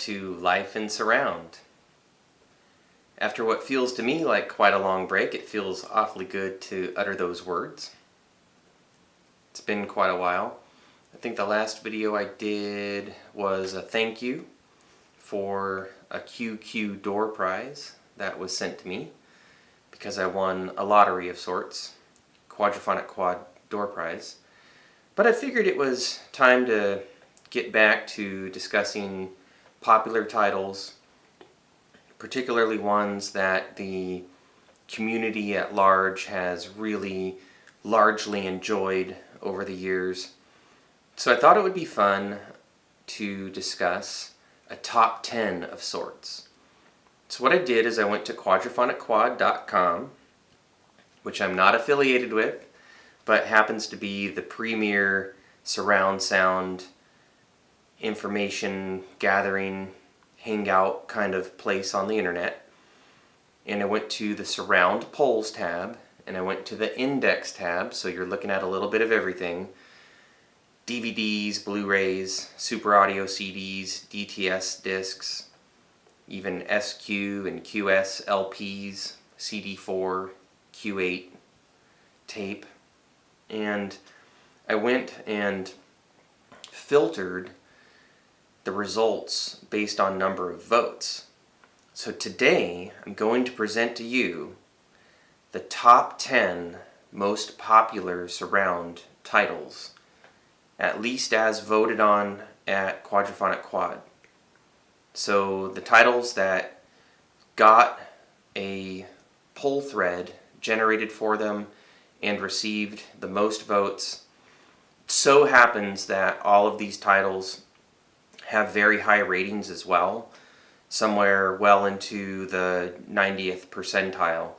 to Life in Surround. After what feels to me like quite a long break, it feels awfully good to utter those words. It's been quite a while. I think the last video I did was a thank you for a QQ door prize that was sent to me because I won a lottery of sorts, quadraphonic quad door prize. But I figured it was time to get back to discussing popular titles, particularly ones that the community at large has really largely enjoyed over the years. So I thought it would be fun to discuss a top 10 of sorts. So what I did is I went to quadraphonicquad.com, which I'm not affiliated with, but happens to be the premier surround sound information gathering hangout kind of place on the internet. And I went to the surround polls tab, and I went to the index tab, so you're looking at a little bit of everything. DVDs, Blu-rays, Super Audio CDs, DTS discs, even SQ and QS LPs, CD4, Q8 tape. And I went and filtered the results based on number of votes. So today I'm going to present to you the top 10 most popular surround titles, at least as voted on at Quadraphonic Quad. So the titles that got a poll thread generated for them and received the most votes. It so happens that all of these titles have very high ratings as well, somewhere well into the 90th percentile.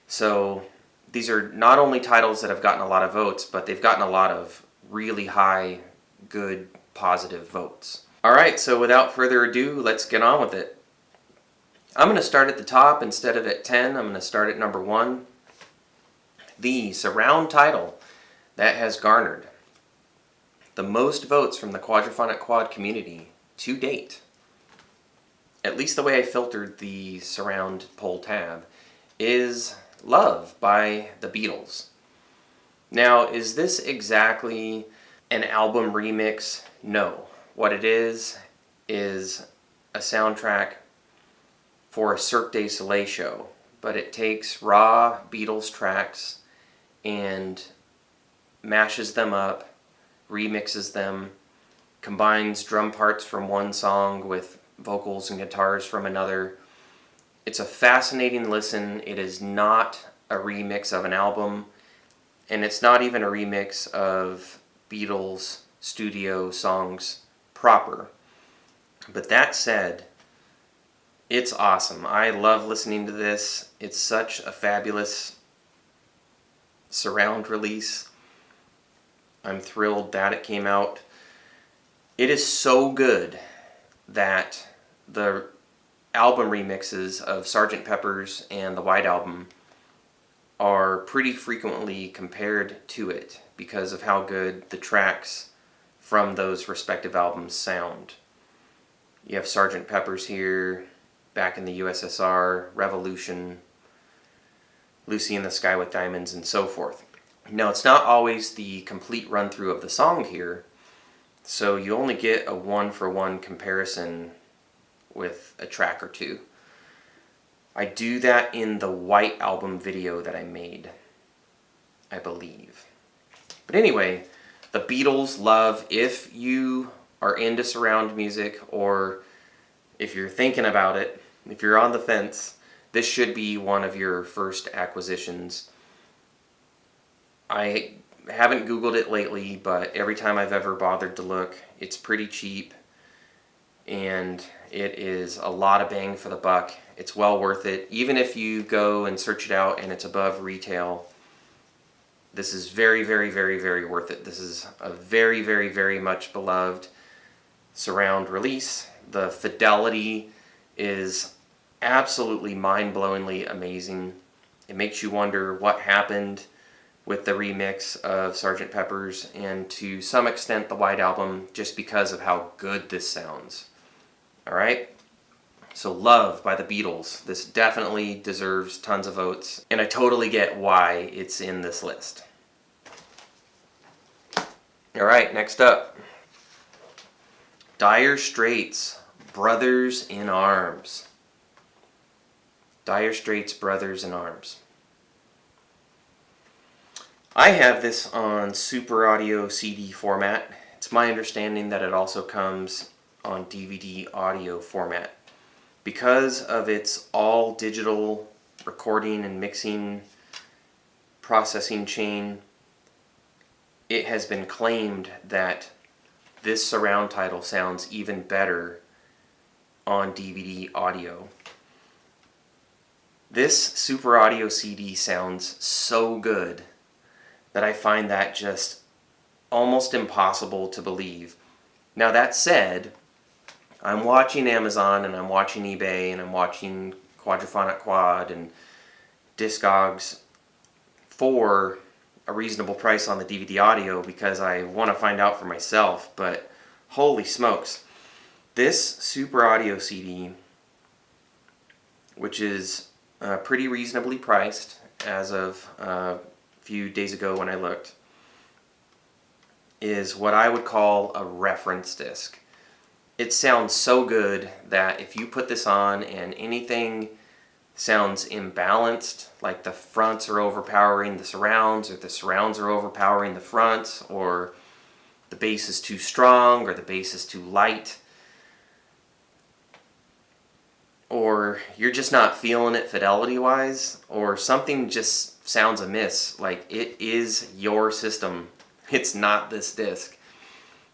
So these are not only titles that have gotten a lot of votes, but they've gotten a lot of really high, good, positive votes. Alright, so without further ado, let's get on with it. I'm going to start at the top instead of at 10. I'm going to start at number 1. The surround title that has garnered the most votes from the Quadraphonic Quad community to date, at least the way I filtered the surround poll tab, is Love by the Beatles. Now, is this exactly an album remix? No. What it is a soundtrack for a Cirque du Soleil show, but it takes raw Beatles tracks and mashes them up, remixes them, combines drum parts from one song with vocals and guitars from another. It's a fascinating listen. It is not a remix of an album, and it's not even a remix of Beatles studio songs proper. But that said, it's awesome. I love listening to this. It's such a fabulous surround release. I'm thrilled that it came out. It is so good that the album remixes of Sgt. Pepper's and the White Album are pretty frequently compared to it because of how good the tracks from those respective albums sound. You have Sgt. Pepper's here, Back in the USSR, Revolution, Lucy in the Sky with Diamonds, and so forth. Now, it's not always the complete run-through of the song here, so you only get a one-for-one comparison with a track or two. I do that in the White Album video that I made, I believe. But anyway, the Beatles, Love. If you are into surround music, or if you're thinking about it, if you're on the fence, this should be one of your first acquisitions. I haven't Googled it lately, but every time I've ever bothered to look, it's pretty cheap, and it is a lot of bang for the buck. It's well worth it. Even if you go and search it out and it's above retail, this is very, very, very, very worth it. This is a very, very, very much beloved surround release. The fidelity is absolutely mind-blowingly amazing. It makes you wonder what happened with the remix of Sgt. Pepper's, and to some extent the White Album, just because of how good this sounds. Alright? So Love by the Beatles. This definitely deserves tons of votes, and I totally get why it's in this list. Alright, next up. Dire Straits, Brothers in Arms. Dire Straits, Brothers in Arms. I have this on Super Audio CD format. It's my understanding that it also comes on DVD audio format. Because of its all digital recording and mixing processing chain, it has been claimed that this surround title sounds even better on DVD audio. This Super Audio CD sounds so good that I find that just almost impossible to believe. Now that said, I'm watching Amazon and I'm watching eBay and I'm watching Quadraphonic Quad and Discogs for a reasonable price on the DVD audio because I want to find out for myself, but holy smokes. This Super Audio CD, which is pretty reasonably priced as of a few days ago when I looked, is what I would call a reference disc. It sounds so good that if you put this on and anything sounds imbalanced, like the fronts are overpowering the surrounds, or the surrounds are overpowering the fronts, or the bass is too strong, or the bass is too light, or you're just not feeling it fidelity-wise, or something just sounds amiss, like it is your system. It's not this disc.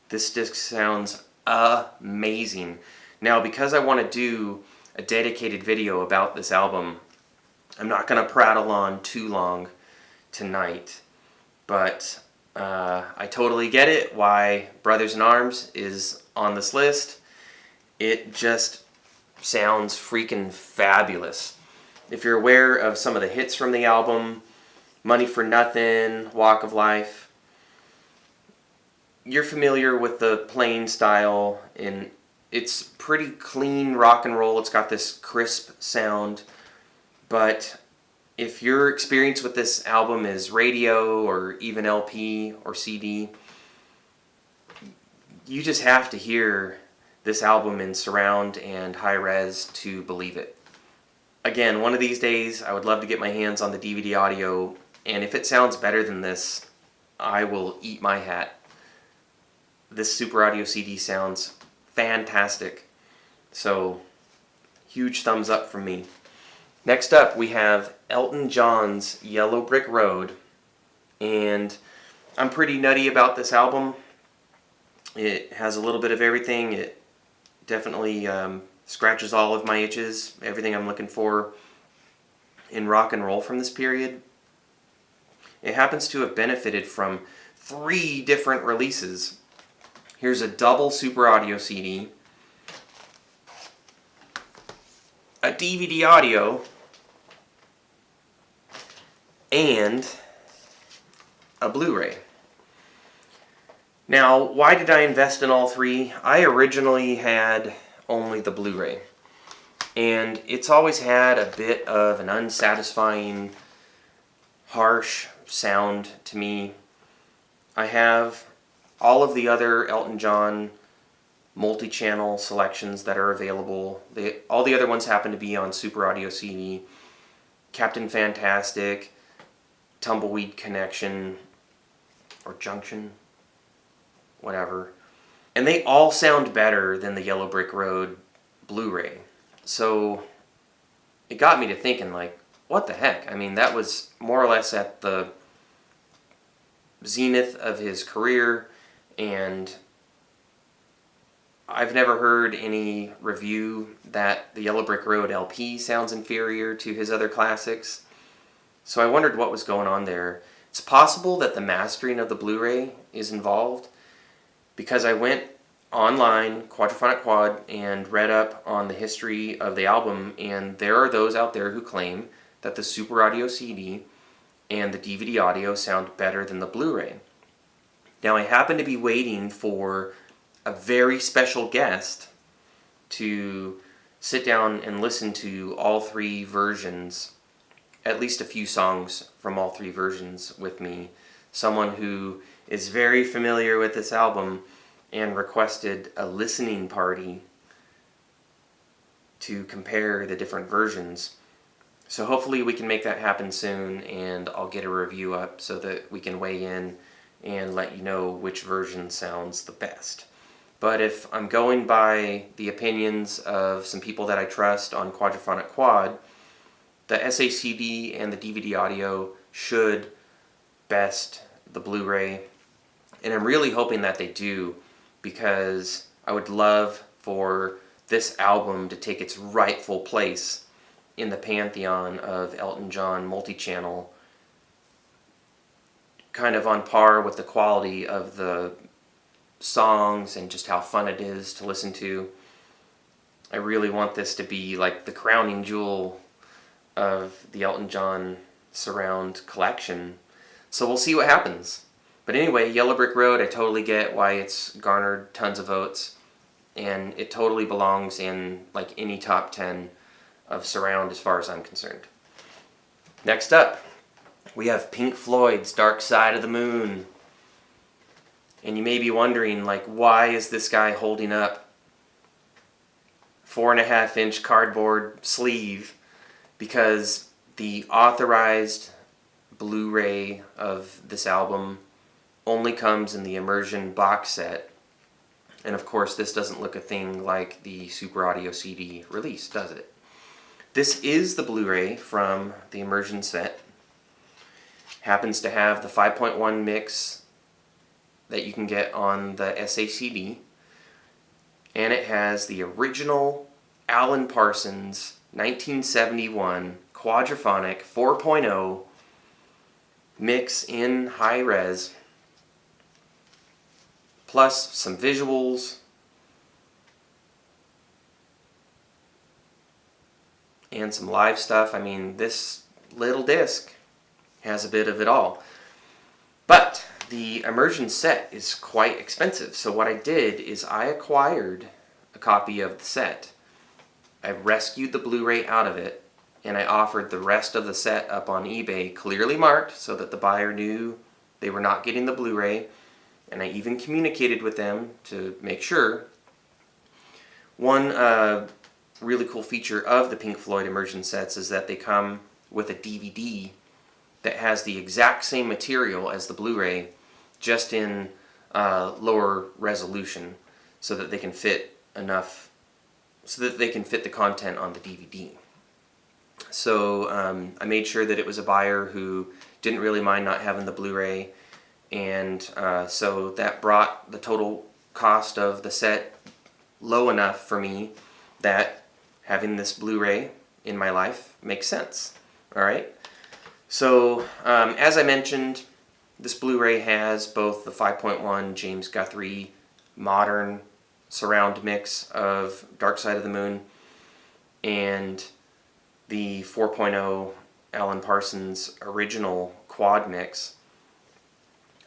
This disc sounds amazing. Now, because I want to do a dedicated video about this album, I'm not going to prattle on too long tonight, but I totally get it why Brothers in Arms is on this list. It just sounds freaking fabulous. If you're aware of some of the hits from the album, Money for Nothing, Walk of Life, you're familiar with the playing style, and it's pretty clean rock and roll. It's got this crisp sound, but if your experience with this album is radio or even LP or CD, you just have to hear this album in surround and high res to believe it. Again, one of these days I would love to get my hands on the DVD audio, and if it sounds better than this, I will eat my hat. This Super Audio CD sounds fantastic. So, huge thumbs up from me. Next up, we have Elton John's Yellow Brick Road. And I'm pretty nutty about this album. It has a little bit of everything. It definitely scratches all of my itches. Everything I'm looking for in rock and roll from this period. It happens to have benefited from 3 different releases. Here's a double Super Audio CD, a DVD audio, and a Blu-ray. Now, why did I invest in all 3? I originally had only the Blu-ray, and it's always had a bit of an unsatisfying, harsh sound to me. I have all of the other Elton John multi-channel selections that are available. All the other ones happen to be on Super Audio CD. Captain Fantastic, Tumbleweed Connection, or Junction, whatever. And they all sound better than the Yellow Brick Road Blu-ray. So it got me to thinking, like, what the heck? I mean, that was more or less at the zenith of his career, and I've never heard any review that the Yellow Brick Road LP sounds inferior to his other classics. So I wondered what was going on there. It's possible that the mastering of the Blu-ray is involved, because I went online, Quadraphonic Quad, and read up on the history of the album, and there are those out there who claim that the Super Audio CD and the DVD audio sound better than the Blu-ray. Now, I happen to be waiting for a very special guest to sit down and listen to all three versions, at least a few songs from all three versions with me. Someone who is very familiar with this album and requested a listening party to compare the different versions. So hopefully we can make that happen soon, and I'll get a review up so that we can weigh in and let you know which version sounds the best. But if I'm going by the opinions of some people that I trust on Quadraphonic Quad, the SACD and the DVD audio should best the Blu-ray, and I'm really hoping that they do, because I would love for this album to take its rightful place in the pantheon of Elton John multi-channel, kind of on par with the quality of the songs and just how fun it is to listen to. I really want this to be like the crowning jewel of the Elton John surround collection. So we'll see what happens. But anyway, Yellow Brick Road, I totally get why it's garnered tons of votes, and it totally belongs in like any top 10 of surround as far as I'm concerned. Next up, we have Pink Floyd's Dark Side of the Moon. And you may be wondering, like, why is this guy holding up 4.5-inch cardboard sleeve? Because the authorized Blu-ray of this album only comes in the immersion box set. And of course, this doesn't look a thing like the Super Audio CD release, does it? This is the Blu-ray from the immersion set. Happens to have the 5.1 mix that you can get on the SACD. And it has the original Alan Parsons 1971 Quadraphonic 4.0 mix in high res, plus some visuals and some live stuff. I mean, this little disc has a bit of it all. But the immersion set is quite expensive, so what I did is I acquired a copy of the set. I rescued the Blu-ray out of it, and I offered the rest of the set up on eBay, clearly marked so that the buyer knew they were not getting the Blu-ray, and I even communicated with them to make sure. One really cool feature of the Pink Floyd immersion sets is that they come with a DVD that has the exact same material as the Blu-ray, just in lower resolution, so that they can fit the content on the DVD. So I made sure that it was a buyer who didn't really mind not having the Blu-ray, and so that brought the total cost of the set low enough for me that having this Blu-ray in my life makes sense. Alright? So, as I mentioned, this Blu-ray has both the 5.1 James Guthrie modern surround mix of Dark Side of the Moon and the 4.0 Alan Parsons original quad mix.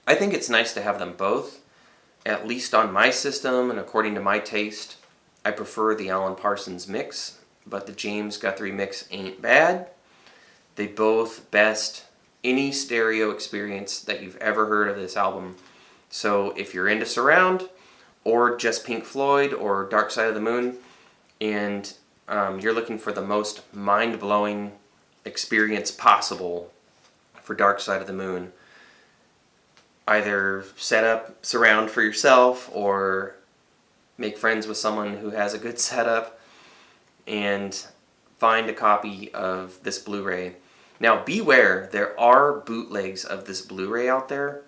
I think it's nice to have them both, at least on my system and according to my taste. I prefer the Alan Parsons mix, but the James Guthrie mix ain't bad. They both best any stereo experience that you've ever heard of this album. So if you're into surround, or just Pink Floyd, or Dark Side of the Moon, and you're looking for the most mind-blowing experience possible for Dark Side of the Moon, either set up surround for yourself, or make friends with someone who has a good setup, and find a copy of this Blu-ray. Now beware, there are bootlegs of this Blu-ray out there,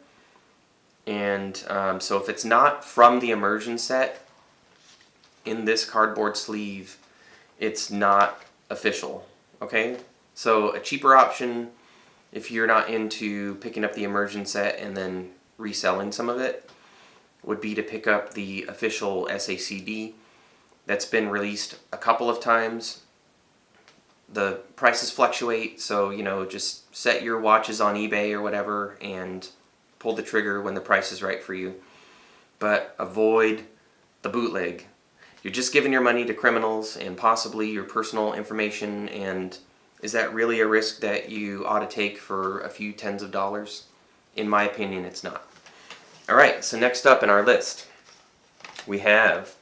and so if it's not from the immersion set in this cardboard sleeve, it's not official, okay? So a cheaper option, if you're not into picking up the immersion set and then reselling some of it, would be to pick up the official SACD that's been released a couple of times. The prices fluctuate, so just set your watches on eBay or whatever and pull the trigger when the price is right for you. But avoid the bootleg. You're just giving your money to criminals and possibly your personal information, and is that really a risk that you ought to take for a few tens of dollars? In my opinion, it's not. Alright, so next up in our list, we have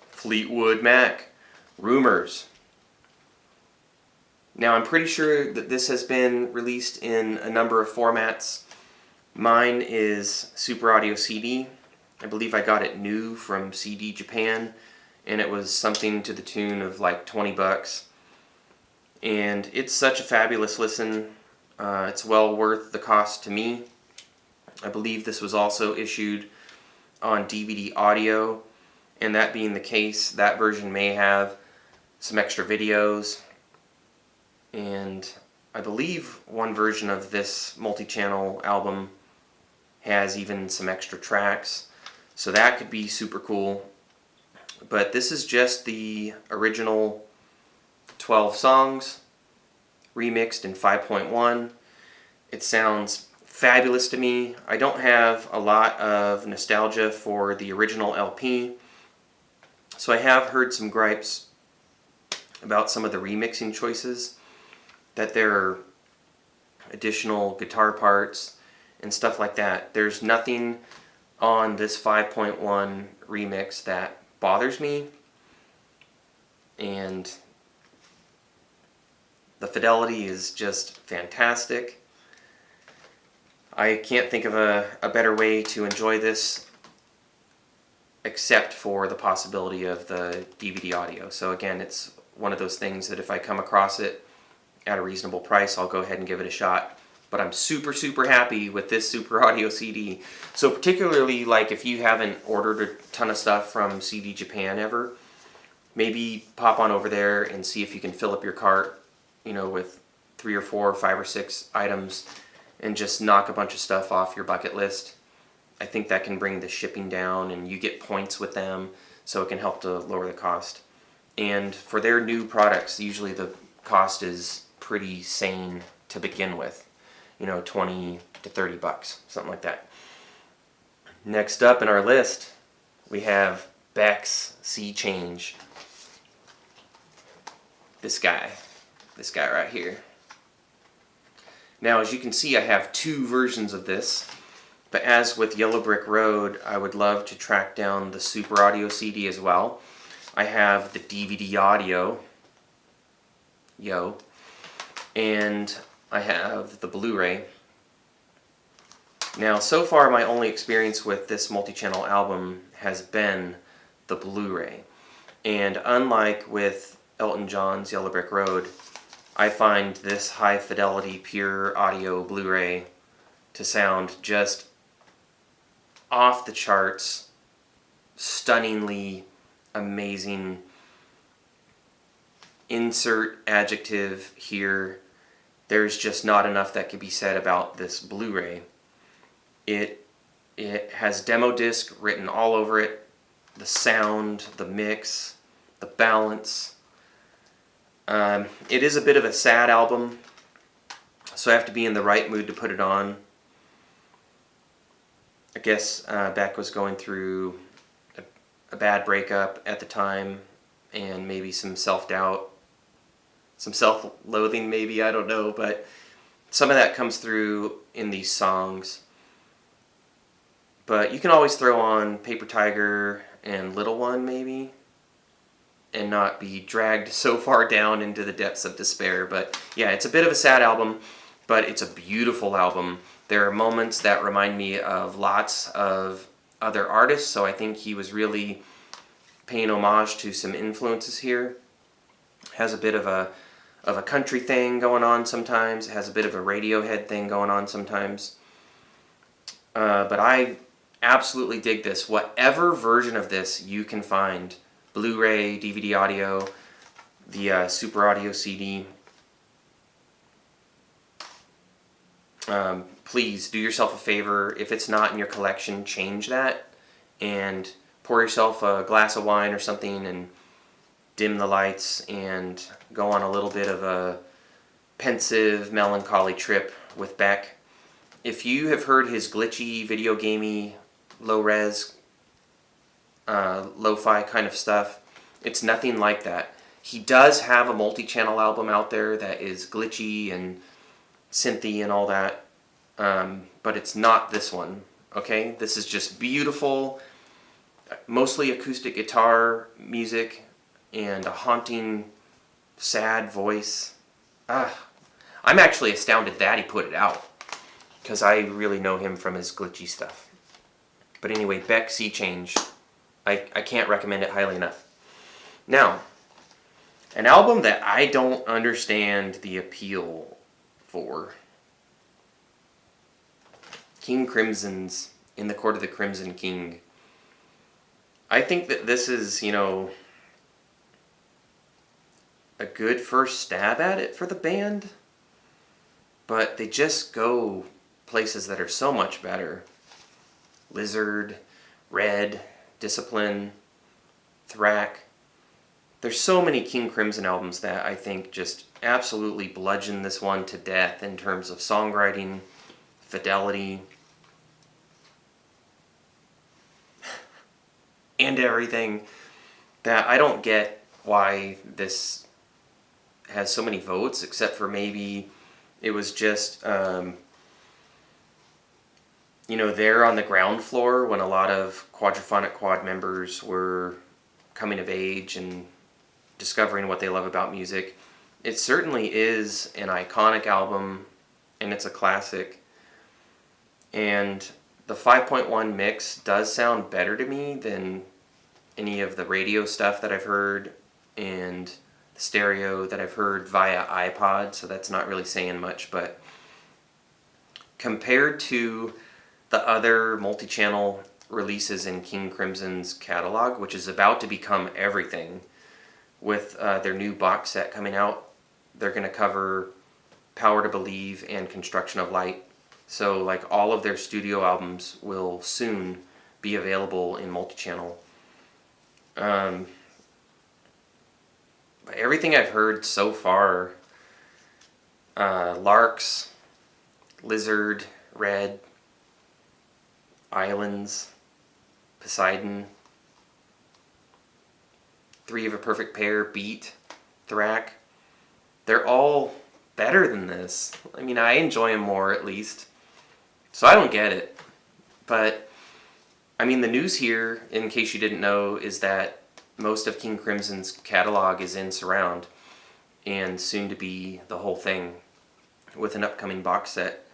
Fleetwood Mac, Rumors. Now, I'm pretty sure that this has been released in a number of formats. Mine is Super Audio CD. I believe I got it new from CD Japan, and it was something to the tune of like 20 bucks. And it's such a fabulous listen. It's well worth the cost to me. I believe this was also issued on DVD audio, and that being the case, that version may have some extra videos, and I believe one version of this multi-channel album has even some extra tracks, so that could be super cool. But this is just the original 12 songs remixed in 5.1. It sounds fabulous to me. I don't have a lot of nostalgia for the original LP, so I have heard some gripes about some of the remixing choices, that there are additional guitar parts and stuff like that. There's nothing on this 5.1 remix that bothers me, and the fidelity is just fantastic. I can't think of a better way to enjoy this except for the possibility of the DVD audio. So again, it's one of those things that if I come across it at a reasonable price, I'll go ahead and give it a shot. But I'm super, super happy with this Super Audio CD. So particularly, like, if you haven't ordered a ton of stuff from CD Japan ever, maybe pop on over there and see if you can fill up your cart, you know, with 3 or 4 or 5 or 6 items and just knock a bunch of stuff off your bucket list. I think that can bring the shipping down, and you get points with them, so it can help to lower the cost. And for their new products, usually the cost is pretty sane to begin with. You know, 20 to 30 bucks, something like that. Next up in our list, we have Beck's Sea Change. This guy right here. Now, as you can see, I have 2 versions of this, but as with Yellow Brick Road, I would love to track down the Super Audio CD as well. I have the DVD audio, and I have the Blu-ray. Now, so far my only experience with this multi-channel album has been the Blu-ray. And unlike with Elton John's Yellow Brick Road, I find this high-fidelity pure audio Blu-ray to sound just off the charts, stunningly amazing. Insert adjective here. There's just not enough that could be said about this Blu-ray. It has demo disc written all over it. The sound, the mix, the balance. It is a bit of a sad album, so I have to be in the right mood to put it on. I guess Beck was going through a bad breakup at the time, and maybe some self-doubt, some self-loathing maybe, I don't know, but some of that comes through in these songs. But you can always throw on Paper Tiger and Little One maybe, and not be dragged so far down into the depths of despair. But yeah, it's a bit of a sad album, but it's a beautiful album. There are moments that remind me of lots of other artists, so I think he was really paying homage to some influences here. Has a bit of a country thing going on sometimes. It has a bit of a Radiohead thing going on sometimes. But I absolutely dig this. Whatever version of this you can find, Blu-ray, DVD audio, the Super Audio CD, please do yourself a favor. If it's not in your collection, change that and pour yourself a glass of wine or something and dim the lights and go on a little bit of a pensive, melancholy trip with Beck. If you have heard his glitchy, video gamey, low-res, lo-fi kind of stuff, It's nothing like that. He does have a multi-channel album out there that is glitchy and synthy and all that, but it's not this one, okay? This is just beautiful, mostly acoustic guitar music and a haunting, sad voice. I'm actually astounded that he put it out, because I really know him from his glitchy stuff. But anyway, Beck Sea Change. I can't recommend it highly enough. Now, an album that I don't understand the appeal for. King Crimson's In the Court of the Crimson King. I think that this is, you know, a good first stab at it for the band, but they just go places that are so much better. Lizard, Red, Discipline, Thrack. There's so many King Crimson albums that I think just absolutely bludgeon this one to death in terms of songwriting, fidelity, and everything, that I don't get why this has so many votes, except for maybe it was just, you know, there on the ground floor when a lot of Quadraphonic Quad members were coming of age and discovering what they love about music. It certainly is an iconic album, and it's a classic. And the 5.1 mix does sound better to me than any of the radio stuff that I've heard and the stereo that I've heard via iPod, so that's not really saying much, but compared to the other multi-channel releases in King Crimson's catalog, which is about to become everything, with their new box set coming out, they're going to cover Power to Believe and Construction of Light. So like all of their studio albums will soon be available in multi-channel. Everything I've heard so far, Larks, Lizard, Red, Islands, Poseidon, Three of a Perfect Pair, Beat, Thrack, they're all better than this. I mean, I enjoy them more, at least. So I don't get it. But, I mean, the news here, in case you didn't know, is that most of King Crimson's catalog is in surround, and soon to be the whole thing, with an upcoming box set.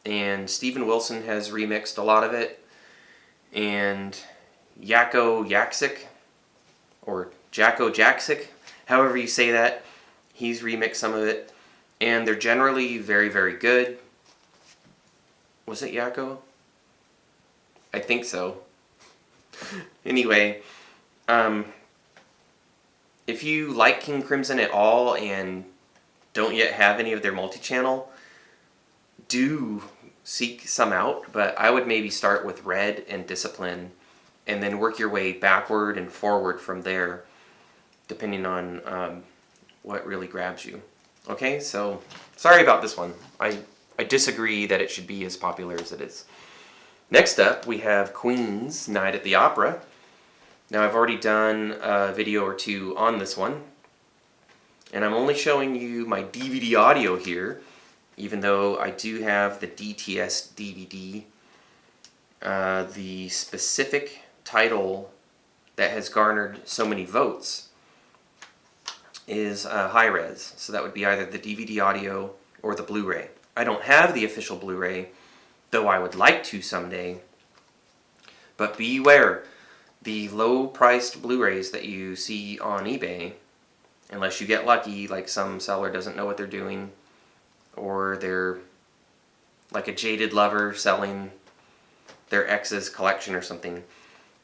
And Steven Wilson has remixed a lot of it, and Jacko Jaksic, or Jacko Jaksic, however you say that, he's remixed some of it, and they're generally very, very good. Was it Jacko? I think so. Anyway, if you like King Crimson at all and don't yet have any of their multi-channel, do seek some out, but I would maybe start with Red and Discipline and then work your way backward and forward from there, depending on what really grabs you. Okay, so sorry about this one. I disagree that it should be as popular as it is. Next up, we have Queen's Night at the Opera. Now, I've already done a video or two on this one, and I'm only showing you my DVD audio here, even though I do have the DTS DVD. The specific title that has garnered so many votes is high res, so that would be either the DVD audio or the Blu-ray. I don't have the official Blu-ray, though I would like to someday. But beware, the low-priced Blu-rays that you see on eBay, unless you get lucky, like some seller doesn't know what they're doing, or they're like a jaded lover selling their ex's collection or something,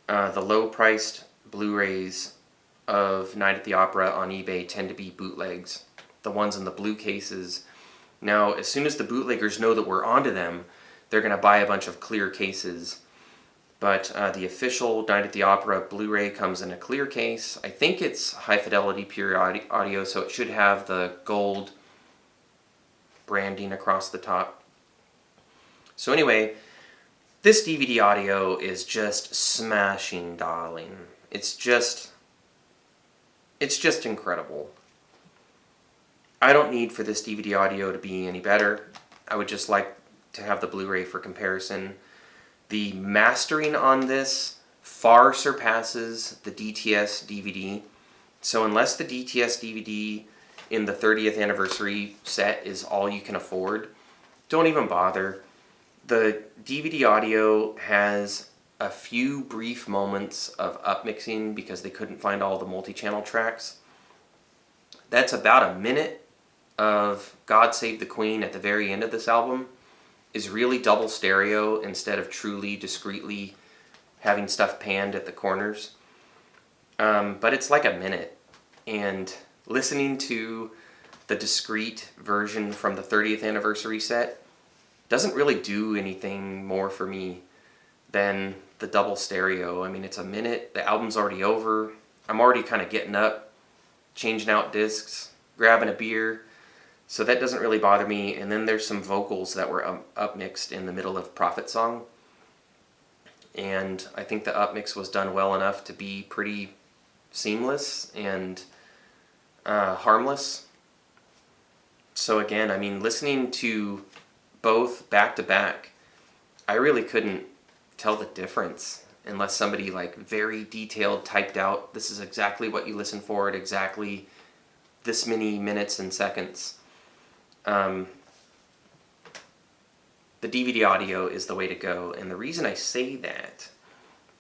the low-priced Blu-rays of Night at the Opera on eBay tend to be bootlegs, the ones in the blue cases. Now, as soon as the bootleggers know that we're onto them, they're going to buy a bunch of clear cases. But the official Night at the Opera Blu-ray comes in a clear case. I think it's high-fidelity pure audio, so it should have the gold branding across the top. So anyway, this DVD audio is just smashing, darling. It's just It's just incredible. I don't need for this DVD audio to be any better. I would just like to have the Blu-ray for comparison. The mastering on this far surpasses the DTS DVD. So unless the DTS DVD in the 30th anniversary set is all you can afford, don't even bother. The DVD audio has a few brief moments of upmixing because they couldn't find all the multi-channel tracks. That's about a minute of God Save the Queen at the very end of this album is really double stereo instead of truly discreetly having stuff panned at the corners. But it's like a minute. And listening to the discrete version from the 30th anniversary set doesn't really do anything more for me than the double stereo. I mean, it's a minute, the album's already over, I'm already kind of getting up, changing out discs, grabbing a beer, so that doesn't really bother me. And then there's some vocals that were upmixed in the middle of Prophet Song, and I think the upmix was done well enough to be pretty seamless and harmless. So again, I mean, listening to both back to back, I really couldn't tell the difference unless somebody like very detailed typed out, this is exactly what you listen for at exactly this many minutes and seconds. The DVD audio is the way to go, and the reason I say that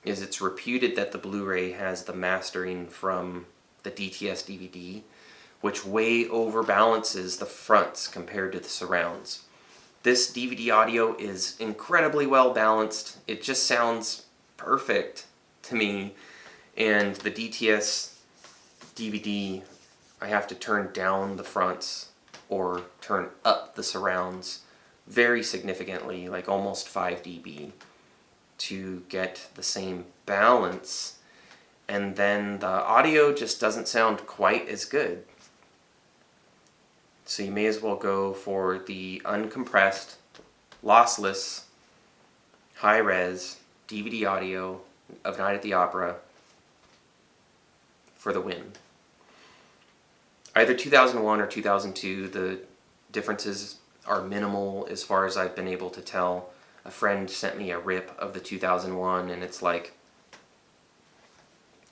is it's reputed that the Blu-ray has the mastering from the DTS DVD, which way overbalances the fronts compared to the surrounds. This DVD audio is incredibly well balanced. It just sounds perfect to me. And the DTS DVD, I have to turn down the fronts or turn up the surrounds very significantly, like almost 5 dB, to get the same balance. And then the audio just doesn't sound quite as good. So you may as well go for the uncompressed, lossless, high-res DVD audio of Night at the Opera for the win. Either 2001 or 2002, the differences are minimal as far as I've been able to tell. A friend sent me a rip of the 2001, and it's like,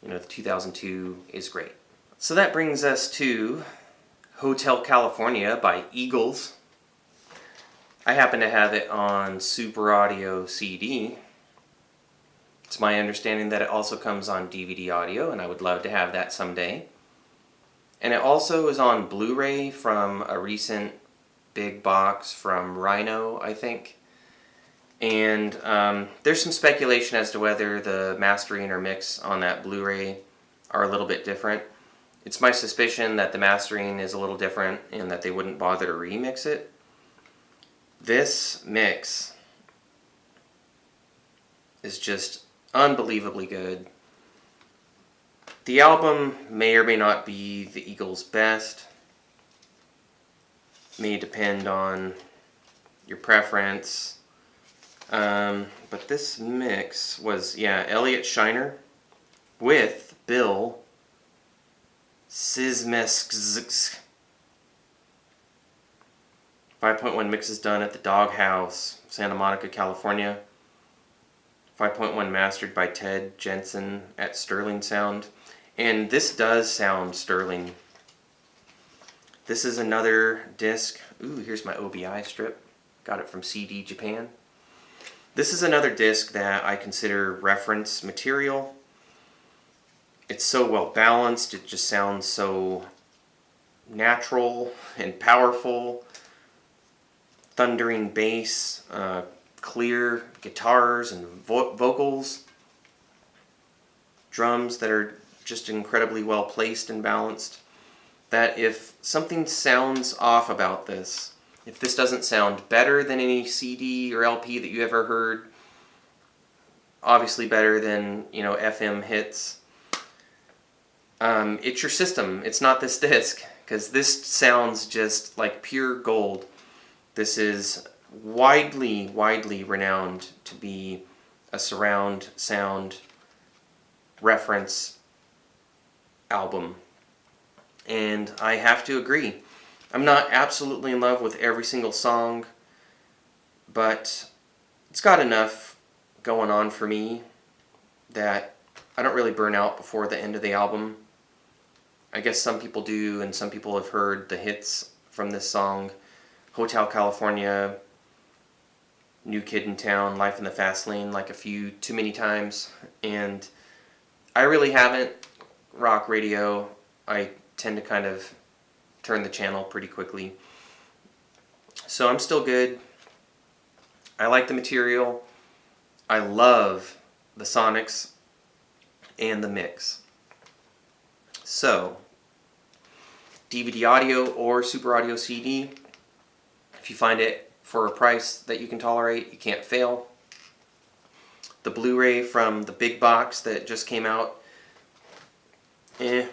you know, the 2002 is great. So that brings us to Hotel California by Eagles. I happen to have it on Super Audio CD. It's my understanding that it also comes on DVD audio, and I would love to have that someday. And it also is on Blu-ray from a recent big box from Rhino, I think. And there's some speculation as to whether the mastering or mix on that Blu-ray are a little bit different. It's my suspicion that the mastering is a little different and that they wouldn't bother to remix it. This mix is just unbelievably good. The album may or may not be the Eagles' best. May depend on your preference. But this mix was, Elliot Shiner with Bill Szymczak. 5.1 mix is done at the Dog House, Santa Monica, California. 5.1 mastered by Ted Jensen at Sterling Sound. And this does sound sterling. This is another disc. Ooh, here's my OBI strip. Got it from CD Japan. This is another disc that I consider reference material. It's so well balanced. It just sounds so natural and powerful. Thundering bass, clear guitars and vocals. Drums that are just incredibly well placed and balanced. That if something sounds off about this, if this doesn't sound better than any CD or LP that you ever heard, obviously better than, FM hits, it's your system. It's not this disc, because this sounds just like pure gold. This is widely renowned to be a surround sound reference album. And I have to agree. I'm not absolutely in love with every single song, but it's got enough going on for me that I don't really burn out before the end of the album. I guess some people do, and some people have heard the hits from this song. Hotel California, New Kid in Town, Life in the Fast Lane, like a few too many times. And I really haven't. Rock radio, I tend to kind of turn the channel pretty quickly. So I'm still good. I like the material. I love the sonics and the mix. So, DVD audio or Super Audio CD, if you find it for a price that you can tolerate, you can't fail. The Blu-ray from the big box that just came out, If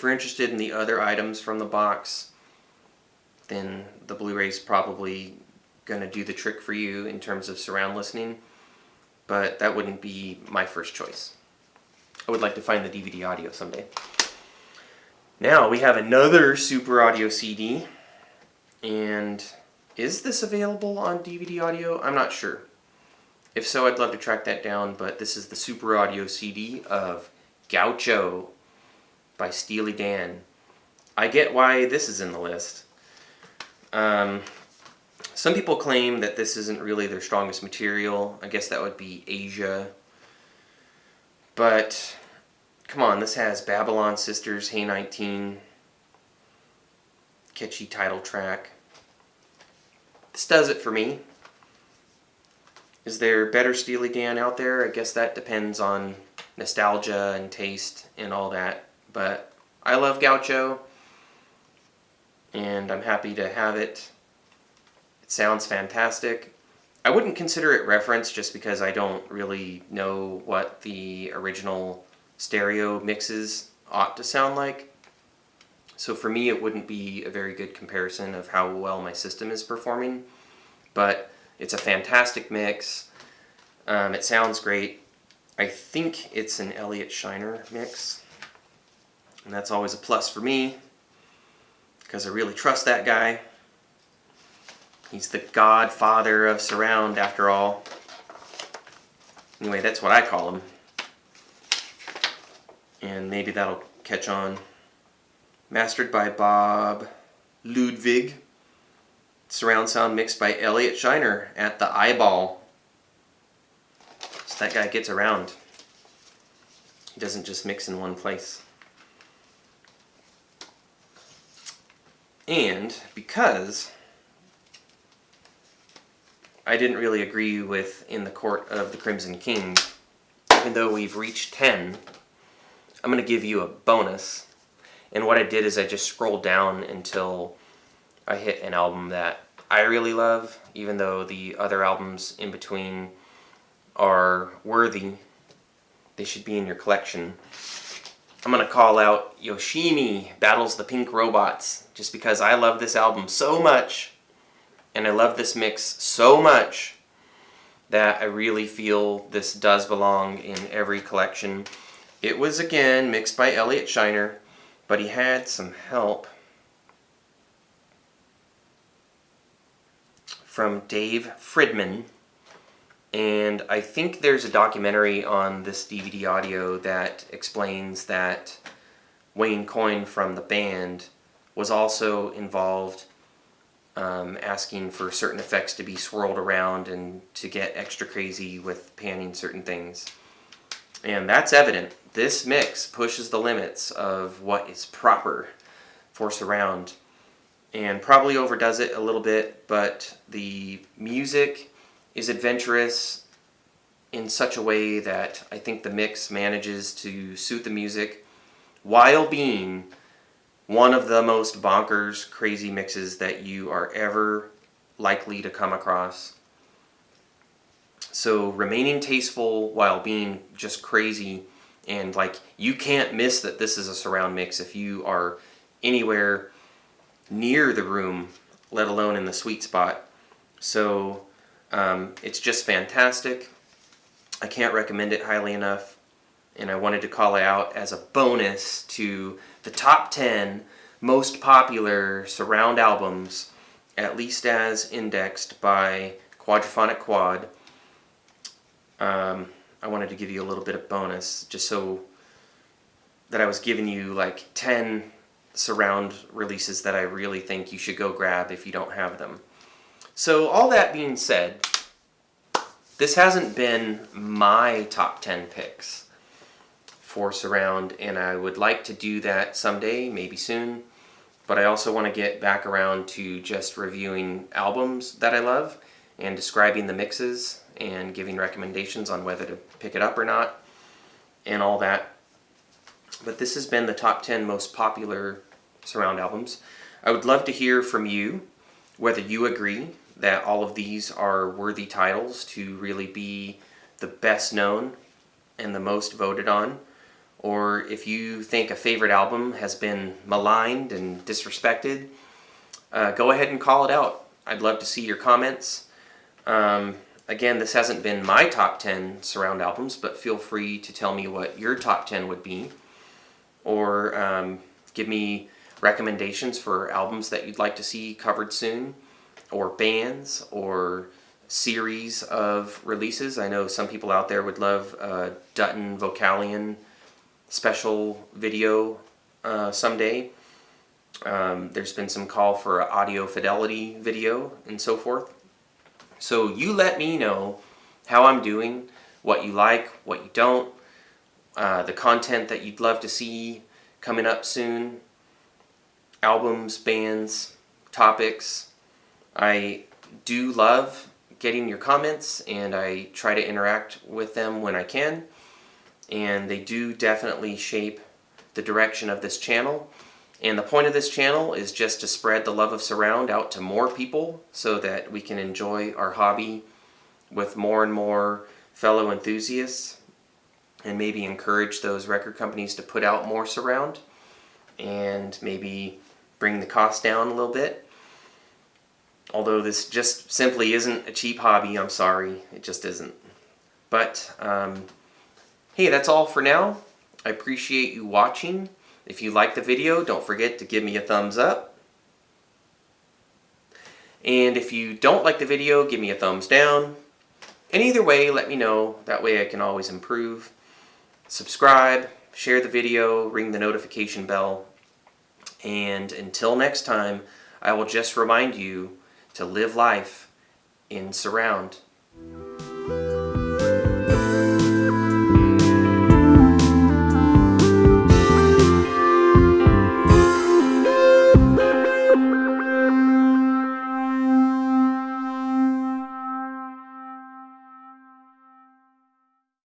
you're interested in the other items from the box, then the Blu-ray's probably going to do the trick for you in terms of surround listening, but that wouldn't be my first choice. I would like to find the DVD audio someday. Now we have another Super Audio CD, and is this available on DVD audio? I'm not sure. If so, I'd love to track that down, but this is the Super Audio CD of Gaucho by Steely Dan. I get why this is in the list. Some people claim that this isn't really their strongest material. I guess that would be Asia. But, come on, this has Babylon Sisters, Hey 19, catchy title track. This does it for me. Is there better Steely Dan out there? I guess that depends on nostalgia and taste and all that. But I love Gaucho, and I'm happy to have it. It sounds fantastic. I wouldn't consider it reference just because I don't really know what the original stereo mixes ought to sound like. So for me, it wouldn't be a very good comparison of how well my system is performing. But it's a fantastic mix. It sounds great. I think it's an Elliott Shiner mix. And that's always a plus for me, because I really trust that guy. He's the godfather of surround, after all. Anyway, that's what I call him. And maybe that'll catch on. Mastered by Bob Ludwig. Surround sound mixed by Elliott Shiner at the Eyeball. So that guy gets around. He doesn't just mix in one place. And because I didn't really agree with In the Court of the Crimson King, even though we've reached 10, I'm going to give you a bonus. And what I did is I just scrolled down until I hit an album that I really love, even though the other albums in between are worthy. They should be in your collection. I'm going to call out Yoshimi Battles the Pink Robots, just because I love this album so much, and I love this mix so much, that I really feel this does belong in every collection. It was, again, mixed by Elliott Shiner, but he had some help from Dave Fridman, and I think there's a documentary on this DVD audio that explains that Wayne Coyne from the band was also involved, asking for certain effects to be swirled around and to get extra crazy with panning certain things. And that's evident. This mix pushes the limits of what is proper for surround, and probably overdoes it a little bit, but the music is adventurous in such a way that I think the mix manages to suit the music while being one of the most bonkers, crazy mixes that you are ever likely to come across. So remaining tasteful while being just crazy, and like you can't miss that this is a surround mix if you are anywhere near the room, let alone in the sweet spot. So it's just fantastic. I can't recommend it highly enough, and I wanted to call it out as a bonus to the the top 10 most popular surround albums, at least as indexed by Quadraphonic Quad. I wanted to give you a little bit of bonus, just so that I was giving you like 10 surround releases that I really think you should go grab if you don't have them. So all that being said, this hasn't been my top 10 picks for surround, and I would like to do that someday, maybe soon. But I also want to get back around to just reviewing albums that I love and describing the mixes and giving recommendations on whether to pick it up or not and all that. But this has been the top 10 most popular surround albums. I would love to hear from you whether you agree that all of these are worthy titles to really be the best known and the most voted on, or if you think a favorite album has been maligned and disrespected. Go ahead and call it out. I'd love to see your comments. Again, this hasn't been my top 10 surround albums, but feel free to tell me what your top 10 would be, or give me recommendations for albums that you'd like to see covered soon, or bands, or series of releases. I know some people out there would love Dutton Vocalion special video someday. There's been some call for an audio fidelity video and so forth. So you let me know how I'm doing, what you like, what you don't, the content that you'd love to see coming up soon, albums, bands, topics. I do love getting your comments, and I try to interact with them when I can, and they do definitely shape the direction of this channel. And the point of this channel is just to spread the love of surround out to more people so that we can enjoy our hobby with more and more fellow enthusiasts, and maybe encourage those record companies to put out more surround and maybe bring the cost down a little bit. Although this just simply isn't a cheap hobby, I'm sorry, it just isn't. But hey, that's all for now. I appreciate you watching. If you like the video, don't forget to give me a thumbs up. And if you don't like the video, give me a thumbs down. And either way, let me know. That way I can always improve. Subscribe, share the video, ring the notification bell. And until next time, I will just remind you to live life in surround.